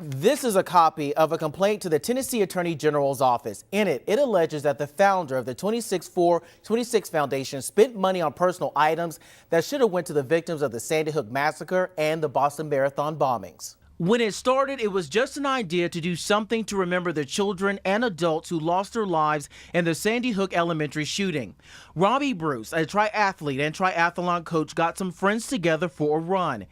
This is a copy of a complaint to the Tennessee Attorney General's office. In it, it alleges that the founder of the 26-4-26 Foundation spent money on personal items that should have went to the victims of the Sandy Hook Massacre and the Boston Marathon bombings. When it started, it was just an idea to do something to remember the children and adults who lost their lives in the Sandy Hook Elementary shooting. Robbie Bruce, a triathlete and triathlon coach, got some friends together for a run.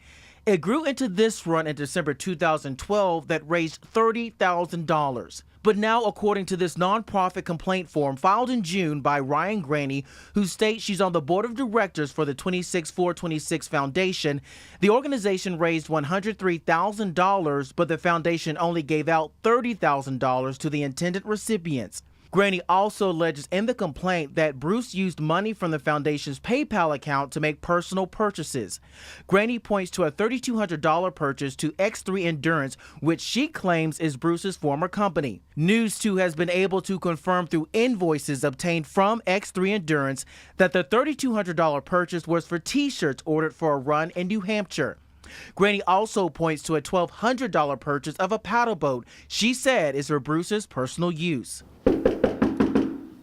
It grew into this run in December 2012 that raised $30,000. But now, according to this nonprofit complaint form filed in June by Ryan Graney, who states she's on the board of directors for the 26-4-26 Foundation, the organization raised $103,000, but the foundation only gave out $30,000 to the intended recipients. Graney also alleges in the complaint that Bruce used money from the foundation's PayPal account to make personal purchases. Graney points to a $3,200 purchase to X3 Endurance, which she claims is Bruce's former company. News 2 has been able to confirm through invoices obtained from X3 Endurance that the $3,200 purchase was for T-shirts ordered for a run in New Hampshire. Graney also points to a $1,200 purchase of a paddle boat she said is for Bruce's personal use.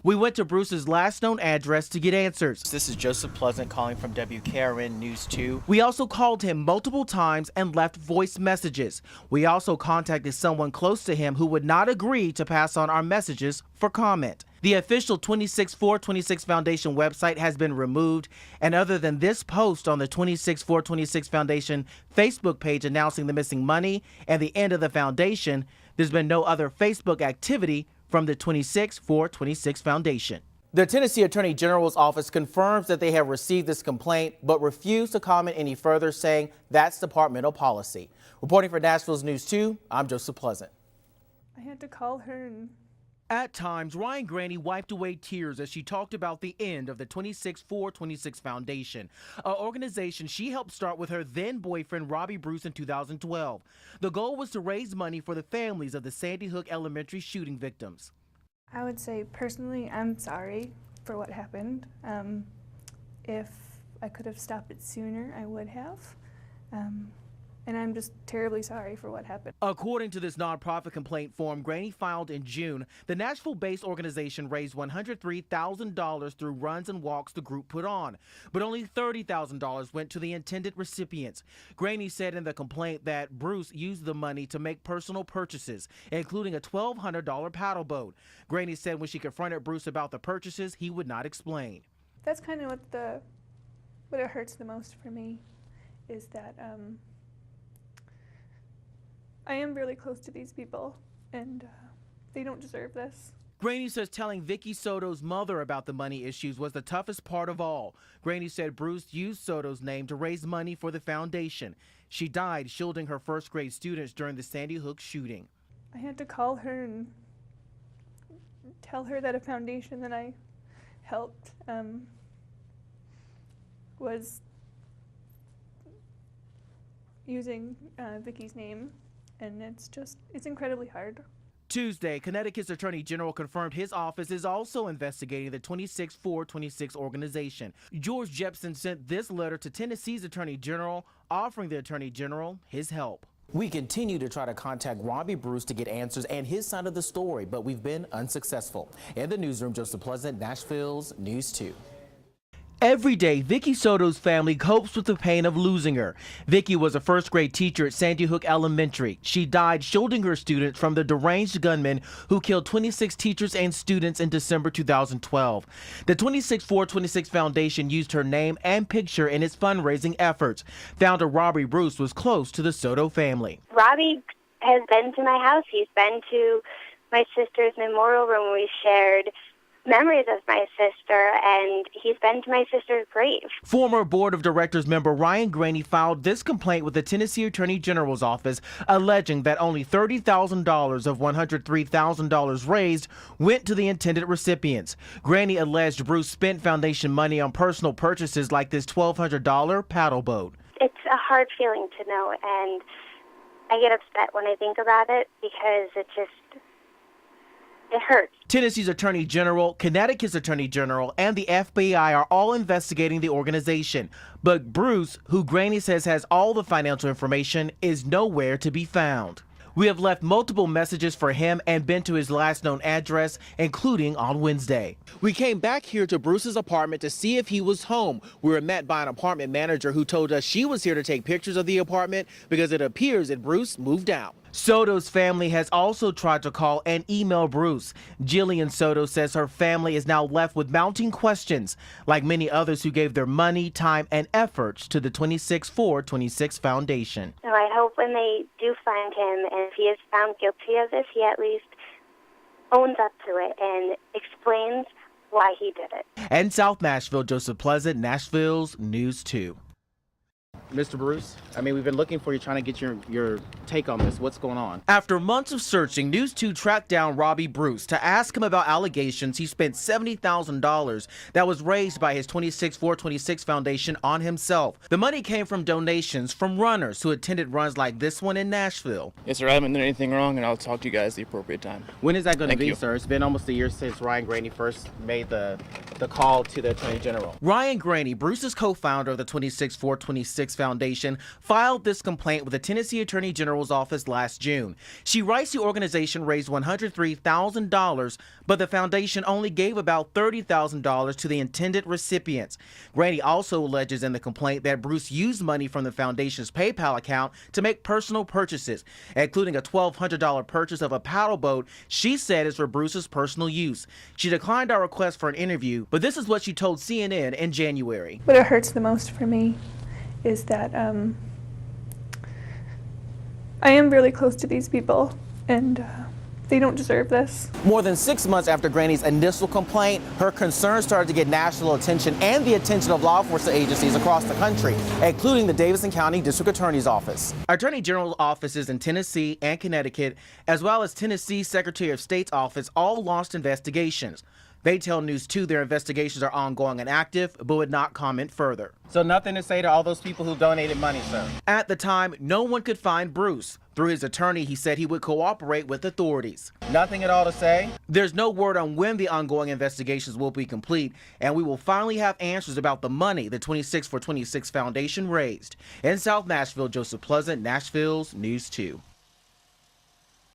We went to Bruce's last known address to get answers. This is Joseph Pleasant calling from WKRN News 2. We also called him multiple times and left voice messages. We also contacted someone close to him who would not agree to pass on our messages for comment. The official 26-4-26 Foundation website has been removed, and other than this post on the 26-4-26 Foundation Facebook page announcing the missing money and the end of the foundation, there's been no other Facebook activity from the 26-4-26 Foundation. The Tennessee Attorney General's office confirms that they have received this complaint, but refused to comment any further, saying that's departmental policy. Reporting for Nashville's News 2, I'm Joseph Pleasant. I had to call her and... At times, Ryan Graney wiped away tears as she talked about the end of the 26-4-26 Foundation, an organization she helped start with her then-boyfriend Robbie Bruce in 2012. The goal was to raise money for the families of the Sandy Hook Elementary shooting victims. I would say, personally, I'm sorry for what happened. If I could have stopped it sooner, I would have. And I'm just terribly sorry for what happened. According to this nonprofit complaint form Graney filed in June, the Nashville-based organization raised $103,000 through runs and walks the group put on, but only $30,000 went to the intended recipients. Graney said in the complaint that Bruce used the money to make personal purchases, including a $1,200 paddle boat. Graney said when she confronted Bruce about the purchases, he would not explain. That's kind of what it hurts the most for me, is that I am really close to these people, and they don't deserve this. Graney says telling Vicky Soto's mother about the money issues was the toughest part of all. Graney said Bruce used Soto's name to raise money for the foundation. She died shielding her first-grade students during the Sandy Hook shooting. I had to call her and tell her that a foundation that I helped was using Vicky's name. And it's incredibly hard. Tuesday, Connecticut's Attorney General confirmed his office is also investigating the 26-4-26 organization. George Jepson sent this letter to Tennessee's Attorney General, offering the Attorney General his help. We continue to try to contact Robbie Bruce to get answers and his side of the story, but we've been unsuccessful. In the newsroom, Joseph Pleasant, Nashville's News 2. Every day, Vicky Soto's family copes with the pain of losing her. Vicky was a first-grade teacher at Sandy Hook Elementary. She died shielding her students from the deranged gunman who killed 26 teachers and students in December 2012. The 26-4-26 Foundation used her name and picture in its fundraising efforts. Founder Robbie Bruce was close to the Soto family. Robbie has been to my house. He's been to my sister's memorial room. We shared memories of my sister, and he's been to my sister's grave. Former Board of Directors member Ryan Graney filed this complaint with the Tennessee Attorney General's office, alleging that only $30,000 of $103,000 raised went to the intended recipients. Graney alleged Bruce spent foundation money on personal purchases like this $1,200 paddle boat. It's a hard feeling to know, and I get upset when I think about it because it hurts. Tennessee's Attorney General, Connecticut's Attorney General, and the FBI are all investigating the organization. But Bruce, who Graney says has all the financial information, is nowhere to be found. We have left multiple messages for him and been to his last known address, including on Wednesday. We came back here to Bruce's apartment to see if he was home. We were met by an apartment manager who told us she was here to take pictures of the apartment because it appears that Bruce moved out. Soto's family has also tried to call and email Bruce. Jillian Soto says her family is now left with mounting questions, like many others who gave their money, time, and efforts to the 26-4-26 Foundation. So I hope when they do find him, and if he is found guilty of this, he at least owns up to it and explains why he did it. And South Nashville, Joseph Pleasant, Nashville's News 2. Mr. Bruce, we've been looking for you, trying to get your take on this. What's going on? After months of searching, News 2 tracked down Robbie Bruce to ask him about allegations he spent $70,000 that was raised by his 26-4-26 Foundation on himself. The money came from donations from runners who attended runs like this one in Nashville. Yes, sir. I haven't done anything wrong, and I'll talk to you guys at the appropriate time. When is that going to be, you. sir? It's been almost a year since Ryan Graney first made the call to the Attorney General. Ryan Graney, Bruce's co-founder of the 26-4-26 Foundation, filed this complaint with the Tennessee Attorney General's office last June. She writes the organization raised $103,000, but the foundation only gave about $30,000 to the intended recipients. Graney also alleges in the complaint that Bruce used money from the foundation's PayPal account to make personal purchases, including a $1,200 purchase of a paddle boat she said is for Bruce's personal use. She declined our request for an interview, but this is what she told CNN in January. What it hurts the most for me is that I am really close to these people, and they don't deserve this. More than 6 months after Graney's initial complaint, her concerns started to get national attention and the attention of law enforcement agencies across the country, including the Davidson County District Attorney's Office. Attorney General's offices in Tennessee and Connecticut, as well as Tennessee's Secretary of State's office, all launched investigations. They tell News 2 their investigations are ongoing and active, but would not comment further. So nothing to say to all those people who donated money, sir? At the time, no one could find Bruce. Through his attorney, he said he would cooperate with authorities. Nothing at all to say? There's no word on when the ongoing investigations will be complete, and we will finally have answers about the money the 26-4-26 Foundation raised. In South Nashville, Joseph Pleasant, Nashville's News 2.